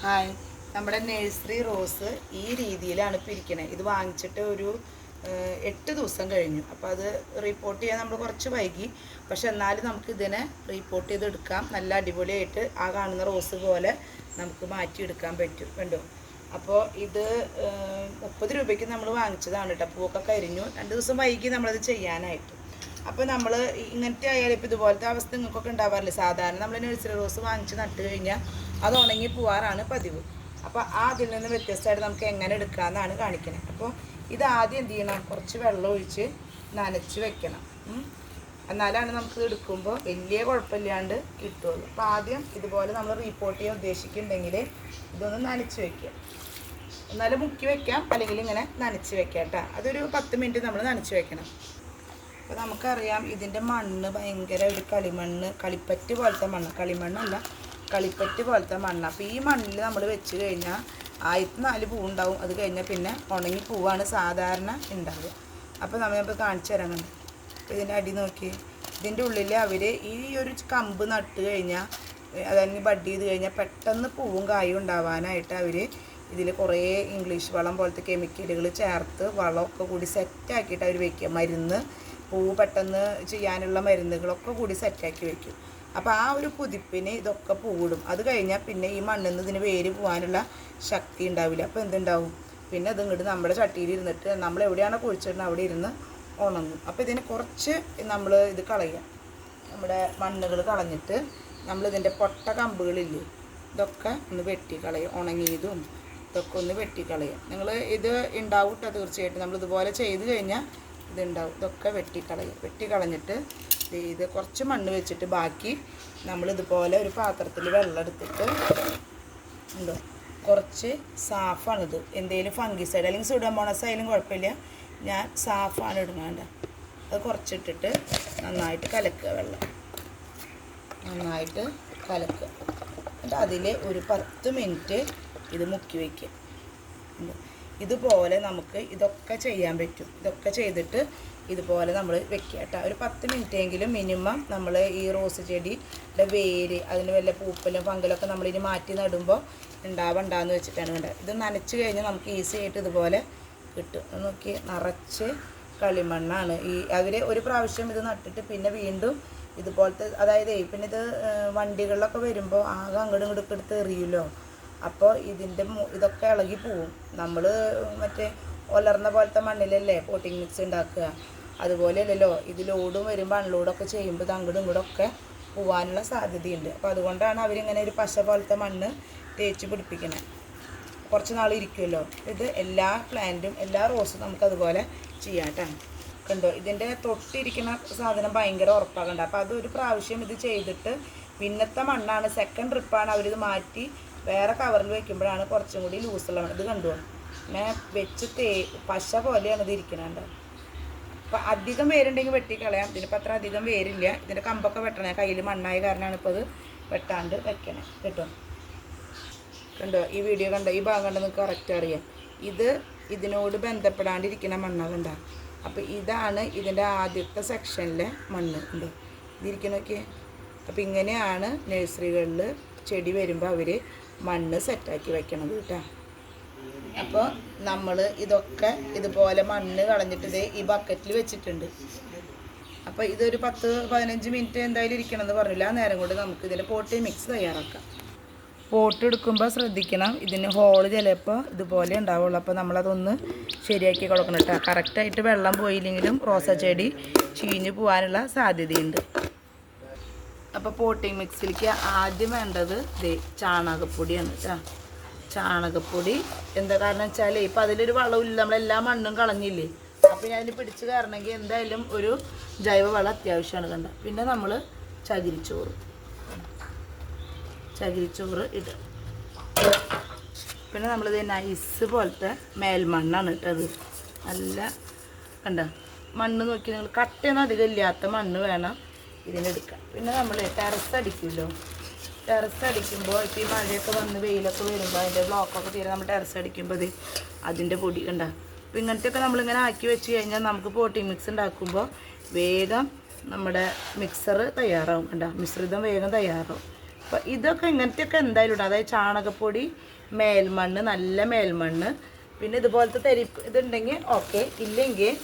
Hi, നമ്മുടെ nursery rose ഈ രീതിയിലാണ് ഇപ്പോൾ ഇരിക്കണത്. ഇത് വാങ്ങിച്ചിട്ട് ഒരു 8 ദിവസം കഴിഞ്ഞു. അപ്പോൾ അത് റിപ്പോർട്ട് ചെയ്യാൻ നമ്മൾ കുറച്ച് വൈകി. പക്ഷെ എന്നാലും നമുക്ക് ഇതിനെ റിപ്പോർട്ട് ചെയ്തെടുക്കാം. നല്ല അടിപൊളിയായിട്ട് ആ കാണുന്ന റോസ് പോലെ നമുക്ക് മാറ്റിയെടുക്കാൻ പറ്റും. കണ്ടോ? അപ്പോൾ ഇത് 30 രൂപയ്ക്ക് നമ്മൾ വാങ്ങിച്ചതാണ് കേട്ടോ. പൂവൊക്കെ കരിഞ്ഞു. 2 ദിവസം വൈകി നമ്മളത് ചെയ്യാനായിട്ട്. അപ്പോൾ നമ്മൾ ഇങ്ങനത്തെ ആയാലും ഇപ്പോൾ ഇതുപോലത്തെ അവസ്ഥ നിങ്ങൾക്കൊക്കെ ഉണ്ടാവാറില്ല. സാധാരണ നമ്മൾ നഴ്സറി റോസ് വാങ്ങിച്ച് നട്ട് കഴിഞ്ഞാൽ അത് ഉണങ്ങി പോവാറാണ് പതിവ്. അപ്പോൾ അതിൽ നിന്ന് വ്യത്യസ്തമായിട്ട് നമുക്ക് എങ്ങനെ എടുക്കാമെന്നാണ് കാണിക്കുന്നത്. അപ്പോൾ ഇത് ആദ്യം എന്ത് ചെയ്യണം, കുറച്ച് വെള്ളം ഒഴിച്ച് നനച്ച് വെക്കണം. എന്നാലാണ് നമുക്ക് എടുക്കുമ്പോൾ വലിയ കുഴപ്പമില്ലാണ്ട് കിട്ടുള്ളൂ. അപ്പോൾ ആദ്യം ഇതുപോലെ നമ്മൾ റിപ്പോർട്ട് ചെയ്യാൻ ഉദ്ദേശിക്കുന്നുണ്ടെങ്കിൽ ഇതൊന്ന് നനച്ച് വെക്കുക. എന്നാലും മുക്കി വെക്കാം, അല്ലെങ്കിൽ ഇങ്ങനെ നനച്ച് വെക്കാം കേട്ടോ. അതൊരു 10 മിനിറ്റ് നമ്മൾ നനച്ച് വെക്കണം. അപ്പോൾ നമുക്കറിയാം ഇതിൻ്റെ മണ്ണ് ഭയങ്കര ഒരു കളിമണ്ണ്, കളിപ്പറ്റ് പോലത്തെ മണ്ണ്, കളിമണ്ണല്ല കളിപ്പറ്റ് പോലത്തെ മണ്ണ്. അപ്പോൾ ഈ മണ്ണിൽ നമ്മൾ വെച്ച് കഴിഞ്ഞാൽ 4 പൂവുണ്ടാവും. അത് കഴിഞ്ഞാൽ പിന്നെ ഉണങ്ങി പൂവാണ് സാധാരണ ഉണ്ടാവുക. അപ്പോൾ നമ്മളിപ്പോൾ കാണിച്ചു തരാൻ കണ്ടു. ഇതിൻ്റെ അടി നോക്കി, ഇതിൻ്റെ ഉള്ളിൽ അവർ ഈ ഒരു കമ്പ് നട്ട് കഴിഞ്ഞാൽ, അതല്ലെങ്കിൽ ബഡ് ചെയ്ത് കഴിഞ്ഞാൽ പെട്ടെന്ന് പൂവും കായും ഉണ്ടാവാനായിട്ട് അവർ ഇതിൽ കുറേ ഇംഗ്ലീഷ് വളം പോലത്തെ കെമിക്കലുകൾ ചേർത്ത് വളമൊക്കെ കൂടി സെറ്റാക്കിയിട്ട് അവർ വയ്ക്കുക. മരുന്ന്, പൂവ് പെട്ടെന്ന് ചെയ്യാനുള്ള മരുന്നുകളൊക്കെ കൂടി സെറ്റാക്കി വയ്ക്കും. അപ്പോൾ ആ ഒരു കുതിപ്പിന് ഇതൊക്കെ പൂവിടും. അത് കഴിഞ്ഞാൽ പിന്നെ ഈ മണ്ണിൽ നിന്ന് ഇതിന് വേര് പോകാനുള്ള ശക്തി ഉണ്ടാവില്ല. അപ്പോൾ എന്തുണ്ടാവും, പിന്നെ അത് ഇങ്ങോട്ട് നമ്മുടെ ചട്ടിയിൽ ഇരുന്നിട്ട് നമ്മൾ എവിടെയാണോ കുഴിച്ചിടുന്നത് അവിടെ ഇരുന്ന് ഉണങ്ങും. അപ്പോൾ ഇതിന് കുറച്ച് നമ്മൾ ഇത് കളയുക, നമ്മുടെ മണ്ണുകൾ കളഞ്ഞിട്ട് നമ്മളിതിൻ്റെ പൊട്ട കമ്പുകളില്ലേ ഇതൊക്കെ ഒന്ന് വെട്ടിക്കളയും. ഉണങ്ങിയതും ഇതൊക്കെ ഒന്ന് വെട്ടിക്കളയും. നിങ്ങൾ ഇത് ഉണ്ടാവും കേട്ടോ, തീർച്ചയായിട്ടും. നമ്മളിതുപോലെ ചെയ്ത് കഴിഞ്ഞാൽ ഇതുണ്ടാവും. ഇതൊക്കെ വെട്ടിക്കളഞ്ഞിട്ട് ഇത് കുറച്ച് മണ്ണ് വെച്ചിട്ട് ബാക്കി നമ്മളിതുപോലെ ഒരു പാത്രത്തിൽ വെള്ളം എടുത്തിട്ട് ഉണ്ടോ, കുറച്ച് സാഫാണിത്. എന്തെങ്കിലും ഫംഗിസൈഡ് അല്ലെങ്കിൽ സുഡോമോണസ് ആയാലും കുഴപ്പമില്ല, ഞാൻ സാഫാണ് ഇടുന്നത്. അത് കുറച്ചിട്ടിട്ട് നന്നായിട്ട് കലക്കുക, വെള്ളം നന്നായിട്ട് കലക്കുക. എന്നിട്ട് അതിൽ ഒരു 10 മിനിറ്റ് ഇത് മുക്കി വയ്ക്കുക. ഇതുപോലെ നമുക്ക് ഇതൊക്കെ ചെയ്യാൻ പറ്റും. ഇതൊക്കെ ചെയ്തിട്ട് ഇതുപോലെ നമ്മൾ വെക്കുക കേട്ടോ. ഒരു 10 മിനിറ്റെങ്കിലും മിനിമം നമ്മൾ ഈ റോസ് ചെടിയുടെ വേര്, അതിന് വല്ല പൂപ്പലും ഫംഗലൊക്കെ നമ്മളിനി മാറ്റി നടുമ്പോൾ ഉണ്ടാവണ്ടെന്ന് വെച്ചിട്ടാണ് വേണ്ടത്. ഇത് നനച്ച് കഴിഞ്ഞാൽ നമുക്ക് ഈസി ആയിട്ട് ഇതുപോലെ കിട്ടും. നോക്കി, നിറച്ച് കളിമണ്ണാണ്. അവർ ഒരു പ്രാവശ്യം ഇത് നട്ടിട്ട് പിന്നെ വീണ്ടും ഇതുപോലത്തെ, അതായത് പിന്നെ ഇത് വണ്ടികളിലൊക്കെ വരുമ്പോൾ ആകെ അങ്ങോട്ടും ഇങ്ങോട്ടും എടുത്ത് എറിയുമല്ലോ. അപ്പോൾ ഇതൊക്കെ ഇളകി പോവും. നമ്മൾ മറ്റേ ഒലർന്ന പോലത്തെ മണ്ണിലല്ലേ പോട്ടിങ് മിക്സ് ഉണ്ടാക്കുക, അതുപോലെയല്ലല്ലോ ഇത് ലോഡും വരുമ്പോൾ അൺലോഡൊക്കെ ചെയ്യുമ്പോൾ ഇത് അങ്ങോട്ടും ഇങ്ങോട്ടൊക്കെ പോകാനുള്ള സാധ്യതയുണ്ട്. അപ്പോൾ അതുകൊണ്ടാണ് അവരിങ്ങനെ ഒരു പശ പോലത്തെ മണ്ണ് തേച്ച് പിടിപ്പിക്കുന്നത്. കുറച്ച് നാൾ ഇരിക്കുമല്ലോ. ഇത് എല്ലാ പ്ലാന്റും എല്ലാ റോസും നമുക്കതുപോലെ ചെയ്യാം കേട്ടോ. കണ്ടോ, ഇതിൻ്റെ തൊട്ടിരിക്കുന്ന സാധനം ഭയങ്കര ഉറപ്പാകണ്ട. അപ്പോൾ അതൊരു പ്രാവശ്യം ഇത് ചെയ്തിട്ട് പിന്നത്തെ മണ്ണാണ്, സെക്കൻഡ് ട്രിപ്പാണ് അവരിത് മാറ്റി വേറെ കവറിൽ വയ്ക്കുമ്പോഴാണ് കുറച്ചും കൂടി ലൂസുള്ള മണ്ണ്. ഇത് കണ്ടു, പിന്നെ വെച്ച് പശ പോലെയാണ് ഇത് ഇരിക്കണുണ്ട്. അപ്പോൾ അധികം വേരുണ്ടെങ്കിൽ വെട്ടിക്കളയാം. ഇതിനിപ്പോൾ അത്ര അധികം വേരില്ല. ഇതിൻ്റെ കമ്പൊക്കെ വെട്ടണേ, കയ്യിൽ മണ്ണായ കാരണമാണ് ഇപ്പോൾ അത് വെട്ടാണ്ട് വെക്കണേ കേട്ടോ. കണ്ടോ, ഈ വീഡിയോ കണ്ടോ, ഈ ഭാഗം കണ്ടോ, നിങ്ങൾക്ക് കറക്റ്റ് അറിയാം. ഇതിനോട് ബന്ധപ്പെടാണ്ടിരിക്കുന്ന മണ്ണാണ് കണ്ടോ. അപ്പോൾ ഇതാണ് ഇതിൻ്റെ ആദ്യത്തെ സെക്ഷനിലെ മണ്ണ്. ഉണ്ടോ, ഇതിരിക്കണമൊക്കെ. അപ്പോൾ ഇങ്ങനെയാണ് നഴ്സറികളിൽ ചെടി വരുമ്പോൾ അവർ മണ്ണ് സെറ്റാക്കി വെക്കണത് കേട്ടോ. അപ്പോൾ നമ്മൾ ഇതൊക്കെ ഇതുപോലെ മണ്ണ് കളഞ്ഞിട്ട് ഈ ബക്കറ്റിൽ വെച്ചിട്ടുണ്ട്. അപ്പോൾ ഇതൊരു 10-15 മിനിറ്റ് എന്തായാലും ഇരിക്കണമെന്ന് പറഞ്ഞില്ല. ആ നേരം കൊണ്ട് നമുക്ക് ഇതിൻ്റെ പോട്ടി മിക്സ് തയ്യാറാക്കാം. പോട്ട് എടുക്കുമ്പോൾ ശ്രദ്ധിക്കണം, ഇതിന് ഹോള് ചിലപ്പോൾ ഇതുപോലെ ഉണ്ടാവുള്ളൂ. അപ്പോൾ നമ്മളതൊന്ന് ശരിയാക്കി കൊടുക്കണം കേട്ടോ. കറക്റ്റായിട്ട് വെള്ളം പോയില്ലെങ്കിലും റോസാ ചെടി ചീഞ്ഞ് പോകാനുള്ള സാധ്യതയുണ്ട്. അപ്പോൾ പോട്ടിങ് മിക്സിലേക്ക് ആദ്യം വേണ്ടത് ചാണകപ്പൊടിയാണ് കേട്ടോ. ചാണകപ്പൊടി എന്താ കാരണം വെച്ചാൽ ഇപ്പം അതിലൊരു വളമില്ല, നമ്മളെല്ലാ മണ്ണും കളഞ്ഞില്ലേ. അപ്പോൾ ഞാൻ അതിന് പിടിച്ച് കയറണമെങ്കിൽ എന്തായാലും ഒരു ജൈവവളം അത്യാവശ്യമാണ് കണ്ട. പിന്നെ നമ്മൾ ചകിരിച്ചോറ് ഇടുക. പിന്നെ നമ്മളിത് നൈസ് പോലത്തെ മേൽമണ്ണാണ് ഇട്ടത്. നല്ല കണ്ട മണ്ണ് നോക്കി, നിങ്ങൾ കട്ടയൊന്നും അധികം ഇല്ലാത്ത മണ്ണ് വേണം ഇതിനെടുക്കാം. പിന്നെ നമ്മൾ ടെറസ് അടിക്കുമല്ലോ, ടെറസ് അടിക്കുമ്പോൾ ഇപ്പോൾ ഈ മഴയൊക്കെ വന്ന് വെയിലൊക്കെ വരുമ്പോൾ അതിൻ്റെ ബ്ലോക്കൊക്കെ തീരെ നമ്മൾ ടെറസ് അടിക്കുമ്പോൾ അതിൻ്റെ പൊടി കണ്ട. അപ്പോൾ ഇങ്ങനത്തെയൊക്കെ നമ്മളിങ്ങനെ ആക്കി വെച്ച് കഴിഞ്ഞാൽ നമുക്ക് പോട്ടിങ് മിക്സ് ഉണ്ടാക്കുമ്പോൾ വേഗം നമ്മുടെ മിക്സർ തയ്യാറാവും കണ്ട. മിശ്രിതം വേഗം തയ്യാറാവും. അപ്പോൾ ഇതൊക്കെ ഇങ്ങനത്തെയൊക്കെ എന്തായാലും ഇടാം. അതായത് ചാണകപ്പൊടി, മേൽമണ്ണ്, നല്ല മേൽമണ്ണ്, പിന്നെ ഇതുപോലത്തെ ഇതുണ്ടെങ്കിൽ ഓക്കെ. ഇല്ലെങ്കിൽ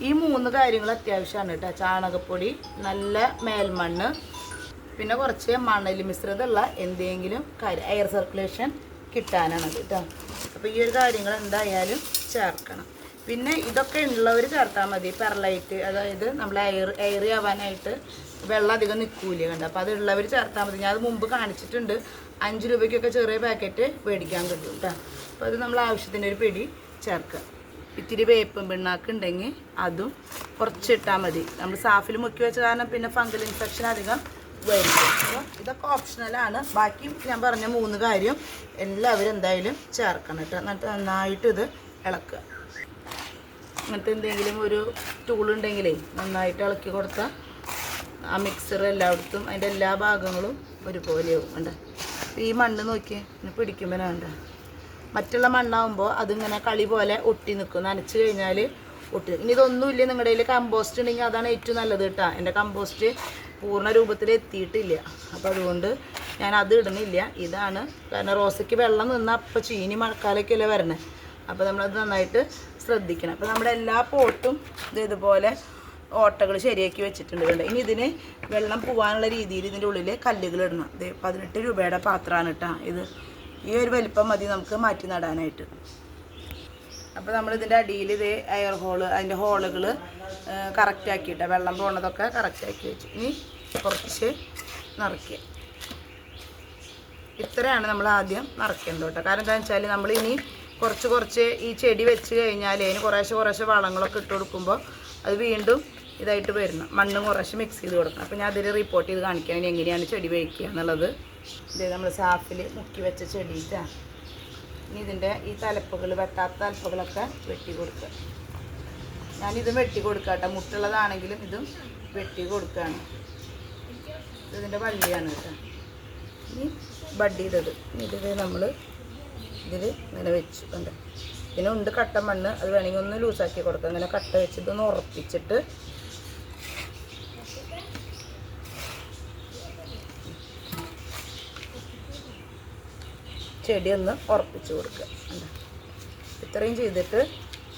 ഈ 3 കാര്യങ്ങൾ അത്യാവശ്യമാണ് കേട്ടോ. ചാണകപ്പൊടി, നല്ല മേൽമണ്ണ്, പിന്നെ കുറച്ച് മണൽ മിശ്രിതമുള്ള എന്തെങ്കിലും കാര്യം, എയർ സർക്കുലേഷൻ കിട്ടാനാണത് കേട്ടോ. അപ്പോൾ ഈ ഒരു കാര്യങ്ങൾ എന്തായാലും ചേർക്കണം. പിന്നെ ഇതൊക്കെ ഉള്ളവർ ചേർത്താൽ മതി. പെർലൈറ്റ്, അതായത് നമ്മൾ എയർ ആവാനായിട്ട് വെള്ളം അധികം നിൽക്കൂല കണ്ട. അപ്പോൾ അതുള്ളവർ ചേർത്താൽ മതി. ഞാൻ അത് മുമ്പ് കാണിച്ചിട്ടുണ്ട്. 5 രൂപയ്ക്കൊക്കെ ചെറിയ പാക്കറ്റ് മേടിക്കാൻ കിട്ടും കേട്ടോ. അപ്പോൾ അത് നമ്മൾ ആവശ്യത്തിന് ഒരു പിടി ചേർക്കുക. ഇത്തിരി വേപ്പും പിണ്ണാക്ക് ഉണ്ടെങ്കിൽ അതും കുറച്ചിട്ടാൽ മതി. നമ്മൾ സാഫിൽ മുക്കി വെച്ച കാരണം പിന്നെ ഫംഗൽ ഇൻഫെക്ഷൻ അധികം വരും. അപ്പോൾ ഇതൊക്കെ ഓപ്ഷണലാണ്. ബാക്കി ഞാൻ പറഞ്ഞ 3 കാര്യം എല്ലാവരും എന്തായാലും ചേർക്കണം കേട്ടോ. എന്നിട്ട് നന്നായിട്ട് ഇത് ഇളക്കുക. അങ്ങനത്തെ എന്തെങ്കിലും ഒരു ടൂളുണ്ടെങ്കിലേ നന്നായിട്ട് ഇളക്കി കൊടുത്താൽ ആ മിക്സർ എല്ലായിടത്തും അതിൻ്റെ എല്ലാ ഭാഗങ്ങളും ഒരുപോലെയാവും. വേണ്ട ഈ മണ്ണ് നോക്കി പിടിക്കുമ്പോൾ വേണ്ട. മറ്റുള്ള മണ്ണാകുമ്പോൾ അതിങ്ങനെ കളി പോലെ ഒട്ടി നിൽക്കും. നനച്ച് കഴിഞ്ഞാൽ ഒട്ടി. ഇനി ഇതൊന്നുമില്ല നിങ്ങളുടെ കയ്യിൽ കമ്പോസ്റ്റ് ഉണ്ടെങ്കിൽ അതാണ് ഏറ്റവും നല്ലത് കേട്ടോ. എൻ്റെ കമ്പോസ്റ്റ് പൂർണ്ണ രൂപത്തിൽ എത്തിയിട്ടില്ല. അപ്പോൾ അതുകൊണ്ട് ഞാൻ അത് ഇടണില്ല. ഇതാണ് കാരണം റോസയ്ക്ക് വെള്ളം നിന്നാൽ അപ്പോൾ ചീനി മഴക്കാലൊക്കെയല്ലേ വരണേ. അപ്പോൾ നമ്മളത് നന്നായിട്ട് ശ്രദ്ധിക്കണം. അപ്പോൾ നമ്മുടെ എല്ലാ പോട്ടും ഇതുപോലെ ഓട്ടകൾ ശരിയാക്കി വെച്ചിട്ടുണ്ട് കണ്ടോ. ഇനി ഇതിന് വെള്ളം പോകാനുള്ള രീതിയിൽ ഇതിൻ്റെ ഉള്ളിൽ കല്ലുകൾ ഇടണം. ഇത് 18 രൂപയുടെ പാത്രമാണ് കേട്ടോ. ഇത് ഈ ഒരു വലിപ്പം മതി നമുക്ക് മാറ്റി നടാനായിട്ട്. അപ്പോൾ നമ്മളിതിൻ്റെ അടിയിൽ ഇത് എയർ ഹോള്, അതിൻ്റെ ഹോളുകൾ കറക്റ്റ് ആക്കിയിട്ട് വെള്ളം പോണതൊക്കെ കറക്റ്റാക്കി വെച്ചു. ഇനി കുറച്ച് നിറയ്ക്കുക. ഇത്രയാണ് നമ്മൾ ആദ്യം നിറയ്ക്കേണ്ടത് കേട്ടോ. കാരണം എന്താണെന്ന് വെച്ചാൽ നമ്മളിനി കുറച്ച് ഈ ചെടി വെച്ച് കഴിഞ്ഞാൽ അതിന് കുറേശ്ശെ വളങ്ങളൊക്കെ ഇട്ട് കൊടുക്കുമ്പോൾ അത് വീണ്ടും ഇതായിട്ട് വരണം. മണ്ണും കുറേശ്ശെ മിക്സ് ചെയ്ത് കൊടുക്കണം. അപ്പോൾ ഞാൻ അതിൽ റിപ്പോർട്ട് ചെയ്ത് കാണിക്കാം ഇനി എങ്ങനെയാണ് ചെടി വയ്ക്കുക എന്നുള്ളത്. ഇത് നമ്മൾ സാഫിൽ മുക്കി വെച്ച ചെടിയിട്ടാണ്. ഇനി ഇതിൻ്റെ ഈ തലപ്പുകൾ, വെട്ടാത്ത തലപ്പുകളൊക്കെ വെട്ടി കൊടുക്കുക. ഞാനിതും വെട്ടി കൊടുക്കുക കേട്ടോ. മുട്ടുള്ളതാണെങ്കിലും ഇതും വെട്ടി കൊടുക്കുകയാണ്. ഇതിൻ്റെ വള്ളിയാണ് കേട്ടോ. ഇനി ബഡ് ചെയ്തത് ഇത് നമ്മൾ ഇതിൽ ഇങ്ങനെ വെച്ചു കണ്ട്. ഇതിനുണ്ട് കട്ട മണ്ണ്, അത് വേണമെങ്കിൽ ഒന്ന് ലൂസാക്കി കൊടുക്കുക. അങ്ങനെ കട്ട വെച്ചിട്ട് ഒന്ന് ഉറപ്പിച്ചിട്ട് ചെടി ഒന്ന് ഉറപ്പിച്ച് കൊടുക്കുക. ഇത്രയും ചെയ്തിട്ട്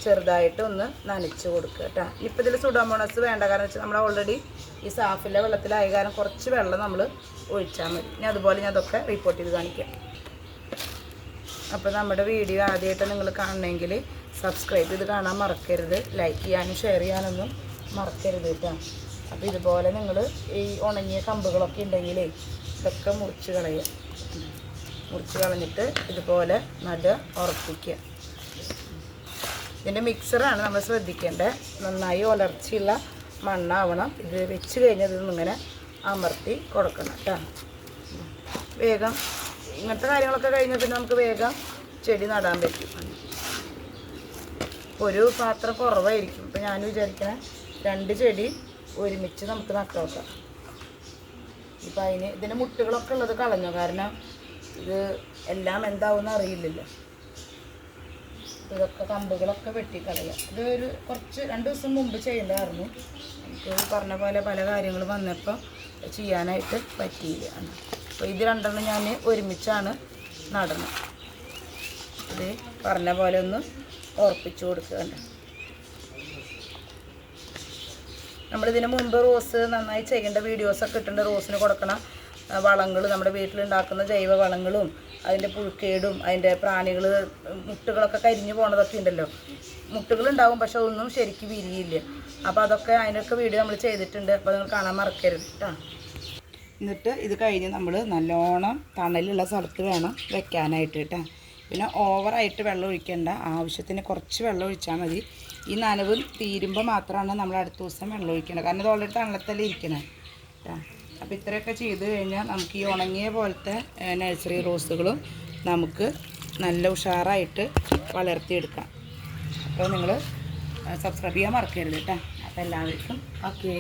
ചെറുതായിട്ട് ഒന്ന് നനച്ച് കൊടുക്കുക കേട്ടോ. ഇപ്പോൾ ഇതിൽ സുഡോമോണസ് വേണ്ട. കാരണം വെച്ചാൽ നമ്മൾ ഓൾറെഡി ഈ സാഫിലെ വെള്ളത്തിലായ കാരണം കുറച്ച് വെള്ളം നമ്മൾ ഒഴിച്ചാൽ മതി. ഇനി അതുപോലെ ഞാൻ അതൊക്കെ റിപ്പോർട്ട് ചെയ്ത് കാണിക്കാം. അപ്പോൾ നമ്മുടെ വീഡിയോ ആദ്യമായിട്ട് നിങ്ങൾ കാണണമെങ്കിൽ സബ്സ്ക്രൈബ് ചെയ്ത് കാണാൻ മറക്കരുത്. ലൈക്ക് ചെയ്യാനും ഷെയർ ചെയ്യാനൊന്നും മറക്കരുത് കേട്ടോ. അപ്പോൾ ഇതുപോലെ നിങ്ങൾ ഈ ഉണങ്ങിയ കമ്പുകളൊക്കെ ഉണ്ടെങ്കിൽ ഇതൊക്കെ മുറിച്ച് കളയുക. മുറിച്ച് കളഞ്ഞിട്ട് ഇതുപോലെ ഉറപ്പിക്കുക. ഇതിൻ്റെ മിക്സറാണ് നമ്മൾ ശ്രദ്ധിക്കേണ്ടത്. നന്നായി ഉലർച്ചയുള്ള മണ്ണാവണം. ഇത് വെച്ച് കഴിഞ്ഞാൽ ഇതൊന്നിങ്ങനെ അമർത്തി കൊടുക്കണം കേട്ടോ. വേഗം ഇങ്ങനത്തെ കാര്യങ്ങളൊക്കെ കഴിഞ്ഞാൽ പിന്നെ നമുക്ക് വേഗം ചെടി നടാൻ പറ്റും. ഒരു പാത്രം കുറവായിരിക്കും. ഇപ്പോൾ ഞാൻ വിചാരിക്കണ 2 ചെടി ഒരുമിച്ച് നമുക്ക് നട്ടോക്കാം. ഇപ്പം ഇതിൻ്റെ മുട്ടുകളൊക്കെ ഉള്ളത് കളഞ്ഞു. കാരണം ഇത് എല്ലാം എന്താവുമെന്ന് അറിയില്ലല്ലോ. ഇതൊക്കെ കമ്പുകളൊക്കെ വെട്ടിക്കളയുക. ഇതൊരു കുറച്ച് 2 ദിവസം മുമ്പ് ചെയ്യേണ്ടതായിരുന്നു. നമുക്ക് പറഞ്ഞ പോലെ പല കാര്യങ്ങൾ വന്നപ്പോൾ ചെയ്യാനായിട്ട് പറ്റിയില്ല. അപ്പോൾ ഇത് 2 ഞാൻ ഒരുമിച്ചാണ് നടണം. ഇത് പറഞ്ഞ പോലെ ഒന്ന് ഉറപ്പിച്ചു കൊടുക്കുകയുണ്ട്. നമ്മളിതിന് മുമ്പ് റോസ് നന്നായി ചെയ്യേണ്ട വീഡിയോസൊക്കെ ഇട്ടുണ്ട്. റോസിന് കൊടുക്കണ വളങ്ങൾ, നമ്മുടെ വീട്ടിലുണ്ടാക്കുന്ന ജൈവ വളങ്ങളും അതിൻ്റെ പുഴുക്കേടും അതിൻ്റെ പ്രാണികൾ മുട്ടുകളൊക്കെ കരിഞ്ഞു പോണതൊക്കെ ഉണ്ടല്ലോ. മുട്ടുകളുണ്ടാവും പക്ഷെ അതൊന്നും ശരിക്കും വിരിയില്ല. അപ്പോൾ അതൊക്കെ അതിനൊക്കെ വീഡിയോ നമ്മൾ ചെയ്തിട്ടുണ്ട്. അപ്പോൾ നിങ്ങൾ കാണാൻ മറക്കരുത് കേട്ടോ. എന്നിട്ട് ഇത് കഴിഞ്ഞ് നമ്മൾ നല്ലോണം തണലുള്ള സ്ഥലത്ത് വേണം വെക്കാനായിട്ട് കേട്ടോ. പിന്നെ ഓവറായിട്ട് വെള്ളം ഒഴിക്കേണ്ട. ആവശ്യത്തിന് കുറച്ച് വെള്ളം ഒഴിച്ചാൽ മതി. ഈ നനവ് തീരുമ്പോൾ മാത്രമാണ് നമ്മൾ അടുത്ത ദിവസം വെള്ളം ഒഴിക്കേണ്ടത്. കാരണം ഇത് ഓൾറെഡി തണലത്തല്ലേ ഇരിക്കണേ കേട്ടോ. അപ്പോൾ ഇത്രയൊക്കെ ചെയ്ത് കഴിഞ്ഞാൽ നമുക്ക് ഈ ഉണങ്ങിയ പോലത്തെ നഴ്സറി റോസുകളും നമുക്ക് നല്ല ഉഷാറായിട്ട് വളർത്തിയെടുക്കാം. അപ്പോൾ നിങ്ങൾ സബ്സ്ക്രൈബ് ചെയ്യാൻ മറക്കരുത് കേട്ടോ. അപ്പോൾ എല്ലാവർക്കും ഓക്കേ.